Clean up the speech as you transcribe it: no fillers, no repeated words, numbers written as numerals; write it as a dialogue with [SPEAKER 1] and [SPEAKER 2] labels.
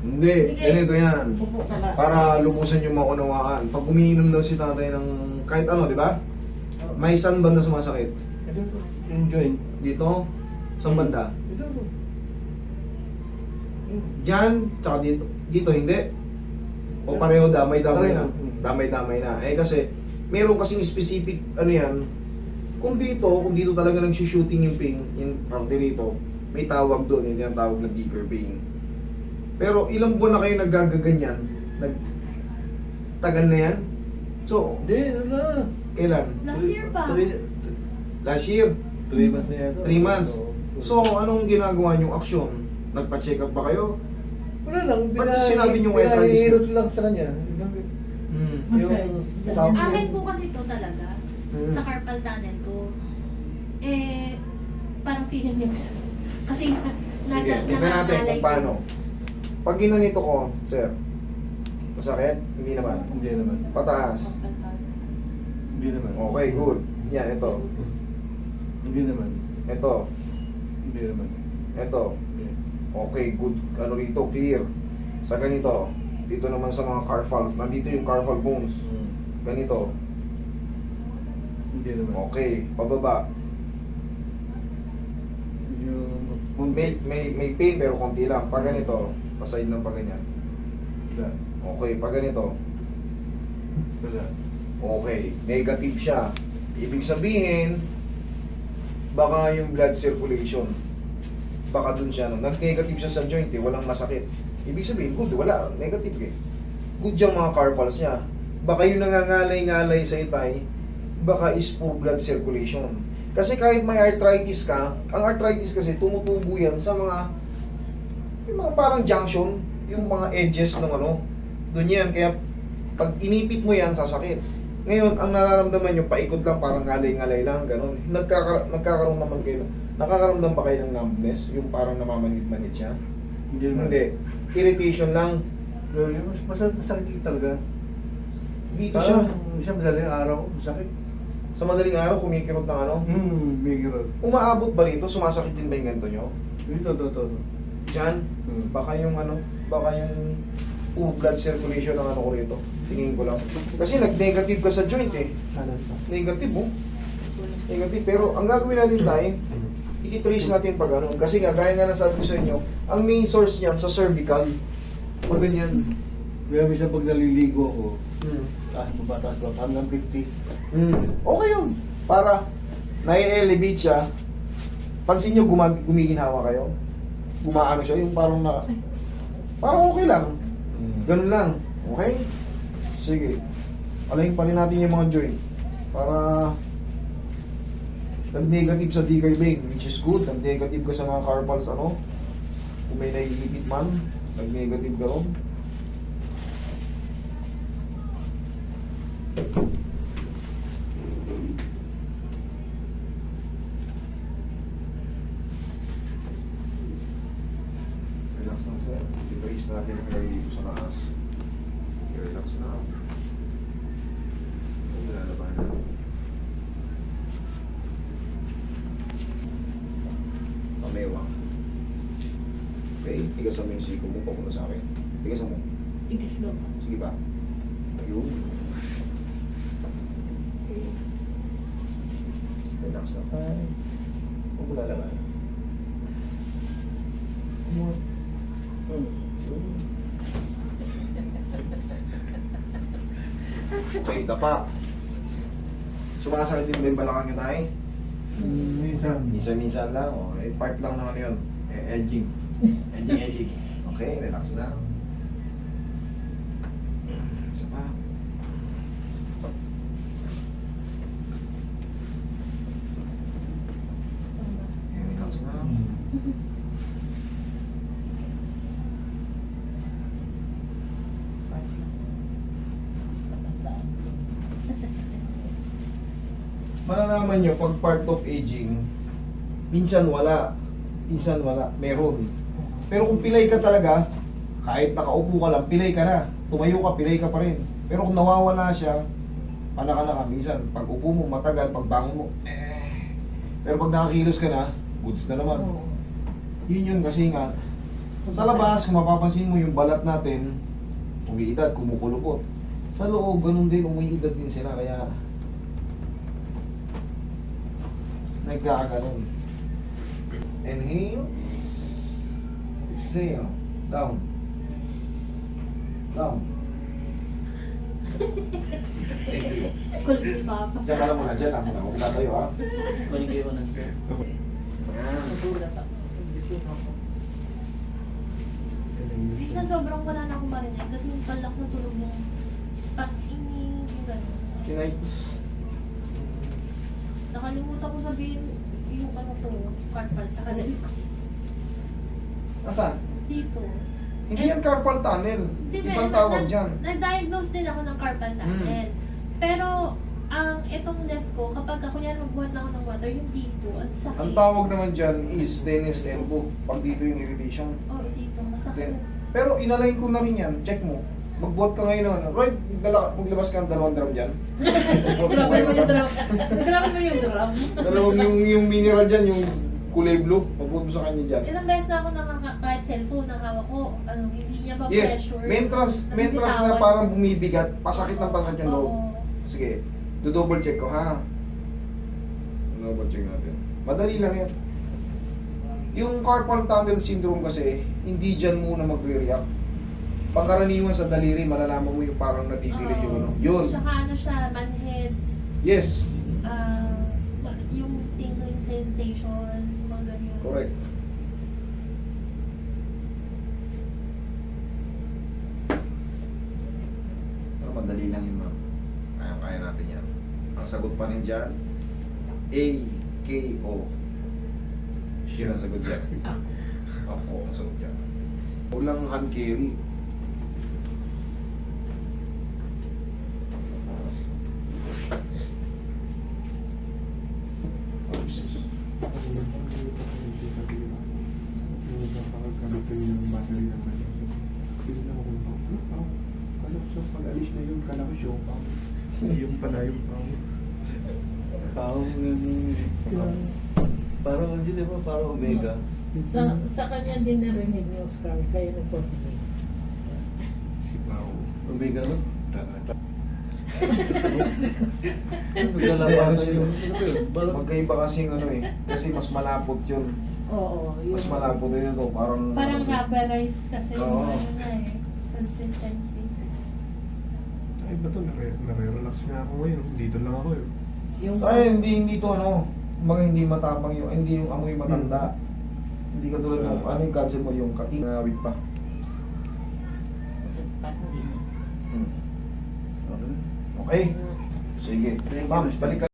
[SPEAKER 1] Hindi,
[SPEAKER 2] Sige.
[SPEAKER 1] ganito yan.
[SPEAKER 2] Upo ka lang.
[SPEAKER 1] Para lubusan yung maunawaan. Pag umiinom daw si tatay ng kahit ano, di ba? May saan banda sumasakit?
[SPEAKER 3] Ito, yung joint.
[SPEAKER 1] Dito? Saan banda?
[SPEAKER 3] Ito.
[SPEAKER 1] Diyan, tsaka dito. Dito hindi. O pareho damay-damay na.
[SPEAKER 3] Pareho.
[SPEAKER 1] Damay-damay na. Eh kasi, meron kasing specific, ano yan, kung dito talaga nag-shooting yung pain, yung parte rito, may tawag doon, hindi ang tawag na deeper pain. Pero ilang buwan na kayo naggagaganyan? Tagal na yan? So,
[SPEAKER 3] Hindi, ano na.
[SPEAKER 1] kailan?
[SPEAKER 4] Last year pa.
[SPEAKER 1] Last year?
[SPEAKER 3] 3 months na yata.
[SPEAKER 1] 3 months.
[SPEAKER 3] Oo.
[SPEAKER 1] So, anong ginagawa niyong aksyon? Nagpa-check up ba kayo?
[SPEAKER 3] Wala lang.
[SPEAKER 1] Ba't sinabi niyo may arthritis ka?
[SPEAKER 3] Pinahihirot lang sa kanya.
[SPEAKER 1] Hmm.
[SPEAKER 4] Akin po kasi ito talaga.
[SPEAKER 1] Hmm.
[SPEAKER 4] Sa carpal tunnel ko. Eh, parang feeling niya gusto. Kasi
[SPEAKER 1] Sige, tingnan natin kung paano. Pag ginanito ko, sir, masakit? Hindi naman.
[SPEAKER 3] Hindi naman.
[SPEAKER 1] Pataas.
[SPEAKER 3] Hindi naman.
[SPEAKER 1] Okay, good. Yan, ito.
[SPEAKER 3] Hindi naman.
[SPEAKER 1] Ito.
[SPEAKER 3] Hindi naman.
[SPEAKER 1] Ito.
[SPEAKER 3] Hindi.
[SPEAKER 1] Okay, good. Ano rito, clear. Sa ganito, dito naman sa mga carpals, nandito yung carpal bones. Ganito.
[SPEAKER 3] Hindi naman.
[SPEAKER 1] Okay, pababa.
[SPEAKER 3] Yung...
[SPEAKER 1] May pain pero konti lang. Pag ganito, paside ng pag ganyan.
[SPEAKER 3] Wala.
[SPEAKER 1] Okay, pag ganito,
[SPEAKER 3] Wala.
[SPEAKER 1] okay, negative siya. Ibig sabihin, baka yung blood circulation, baka dun siya, no? Nag-negative siya sa joint, walang masakit. Ibig sabihin, good, wala, negative eh. Good yung mga carpals niya. Baka yung nangangalay-ngalay sa itay, baka is poor blood circulation. Kasi kahit may arthritis ka, ang arthritis kasi tumutubo yan sa mga, yung mga parang junction, yung mga edges ng ano, dun yan. Kaya pag inipit mo yan, sasakit. Ngayon, ang nararamdaman nyo, paikot lang, parang ngalay-ngalay lang, ganun. Nagkakaroon naman kayo, nakakaramdam ba kayo ng numbness? Yung parang namamanit-manit siya?
[SPEAKER 3] Hindi naman.
[SPEAKER 1] Hindi. Irritation lang.
[SPEAKER 3] Pero yung masakit talaga.
[SPEAKER 1] Dito siya.
[SPEAKER 3] Siya madaling araw, masakit.
[SPEAKER 1] Sa madaling araw, kumikirot ng ano.
[SPEAKER 3] May girot.
[SPEAKER 1] Umaabot ba rito? Sumasakit din ba yung ganito nyo?
[SPEAKER 3] Ito.
[SPEAKER 1] Diyan? Baka yung ano, baka yung poor blood circulation ng ano ko rito. Tingin ko lang. Kasi nag-negative ka sa joint eh. Negative oh. Negative. Pero ang gagawin natin tayo, ititrace natin pag ano. Kasi nga, gaya nga ng sabi ko sa inyo, ang main source niyan sa cervical. Pag ganyan.
[SPEAKER 3] Kaya minsan pag naliligo ako,
[SPEAKER 1] Hmm.
[SPEAKER 3] taas baba, hanggang 50.
[SPEAKER 1] Okay yun. Para nai-elevate siya. Pansin nyo, gumiginhawa kayo. Gumaano siya, yung parang na... Parang okay lang. Ganun lang. Okay? Sige. Alayin pa rin natin yung mga joint. Para nag-negative sa deeper vein, which is good. Nag-negative ka sa mga carpals, ano? Kung may naiipit man, nag-negative ka ron. Relax lang sir. I-brace natin hanggang dito sa taas. Relax na. Lalabanan. Pamewa. Okay, tigasan mo yung siko mo papunta sa akin. Tigasan mo.
[SPEAKER 2] Tigas daw.
[SPEAKER 1] Sige pa. Ayun. Okay. Relax na tayo. Huwag mo lalaman. Come on. Okay, dapa. Sumasakit din ba yung balakang nyo tayo?
[SPEAKER 3] Minsan.
[SPEAKER 1] Minsan-minsan lang. Okay, part lang ng ano yun. Edging. Edging. Okay, relax na. Isa pa. Okay, relax na. Malalaman nyo, pag part of aging, minsan wala, meron. Pero kung pilay ka talaga, kahit nakaupo ka lang, pilay ka na. Tumayo ka, pilay ka pa rin. Pero kung nawawala siya, ka minsan. Pag upo mo, matagal, pag bangon mo, Pero pag nakakilos ka na, goods na naman.
[SPEAKER 2] Oo.
[SPEAKER 1] Yun kasi nga, Sa labas, kung mapapansin mo yung balat natin, umiidad, kumukulupot. Sa loob, ganun din, umiidad din sila, kaya nagkakaganon. Inhale. Exhale. Down. Down. Thank you.
[SPEAKER 4] Cool si Papa.
[SPEAKER 1] Diyan ka lang muna, dyan lang muna. Huwag na tayo, ha?
[SPEAKER 2] Kunin kayo ng sir.
[SPEAKER 1] Ayan.
[SPEAKER 5] Nagulat ako. Gising ako.
[SPEAKER 4] Minsan sobrang wala na akong marinig kasi yung kalak sa tulog mo, spot ini, yung gano'n.
[SPEAKER 1] Tinnitus.
[SPEAKER 4] Nakalimutan ko sabihin yung ano ko, carpal tunnel ko.
[SPEAKER 1] Nasaan?
[SPEAKER 4] Dito.
[SPEAKER 1] Hindi yan carpal tunnel.
[SPEAKER 4] Di ba,
[SPEAKER 1] Ibang tawag dyan.
[SPEAKER 4] na-diagnose din ako ng carpal tunnel. Pero, ang itong left ko, kapag kunyari magbuhat lang ako ng water, yung dito, ang sakit.
[SPEAKER 1] Ang tawag naman dyan is tennis elbow. Pag dito yung irritation.
[SPEAKER 4] Oo, dito, masakit.
[SPEAKER 1] Pero inalign ko na rin yan. Check mo. Magbuhat ka ngayon. Right, maglabas ka ng 2 drum dyan.
[SPEAKER 4] Grabe mo yung drum. Grabe mo yung drum.
[SPEAKER 1] Dalawang yung mineral dyan, yung kulay blue. Magbuhat mo sa kanya dyan.
[SPEAKER 4] Ilang beses na ako kahit cellphone na hawak ko, hindi niya ba
[SPEAKER 1] Yes,
[SPEAKER 4] pressure?
[SPEAKER 1] mentras na
[SPEAKER 4] Nabibitawan.
[SPEAKER 1] parang bumibigat. Pasakit ng pasakit yung loob.
[SPEAKER 4] Oo.
[SPEAKER 1] Sige, double check ko ha. Double check natin. Madali lang yan. Yung carpal tunnel syndrome kasi, hindi dyan muna magre-react. Pangkaraniwan sa daliri, malalaman mo yung parang nabibili yung ano. Yun.
[SPEAKER 4] Tsaka ano siya, manhead,
[SPEAKER 1] Yes.
[SPEAKER 4] yung tingling sensations, mga ganyan.
[SPEAKER 1] Correct. Pero madali lang yun, ma'am. Kaya natin yan. Ang sagot pa rin dyan, A-K-O. Yun ang sagot dyan. Ako ang sagot dyan. Walang hand carry.
[SPEAKER 6] Yung pala yung pao.
[SPEAKER 3] Pao, parang hindi di ba? Parang omega.
[SPEAKER 5] Sa kanya din narinig ni Oscar, kaya nagpapilip.
[SPEAKER 6] Si Pao.
[SPEAKER 3] Omega no?
[SPEAKER 1] Naglalabasan yun.
[SPEAKER 3] Parang
[SPEAKER 1] Magkaiba kasi yung ano eh. Kasi mas malapot yun.
[SPEAKER 5] Oo, yun.
[SPEAKER 1] Mas malapot yun ito. Parang
[SPEAKER 4] Rubberized kasi yung
[SPEAKER 1] Oo.
[SPEAKER 4] ano na eh, consistency.
[SPEAKER 6] Ay, ba ito? Nare-relax nga ako ngayon. Dito lang ako yun.
[SPEAKER 5] Yung,
[SPEAKER 1] Ay, hindi to ano. Mga hindi matapang yung, hindi yung amoy matanda. Hindi ka tulad ng, ano yung cancel mo, yung kating nawit pa.
[SPEAKER 5] Kasi pa, hindi.
[SPEAKER 1] Okay? Sige.
[SPEAKER 3] Thank you,
[SPEAKER 1] Ma'am,
[SPEAKER 3] Mr.
[SPEAKER 1] balik ka.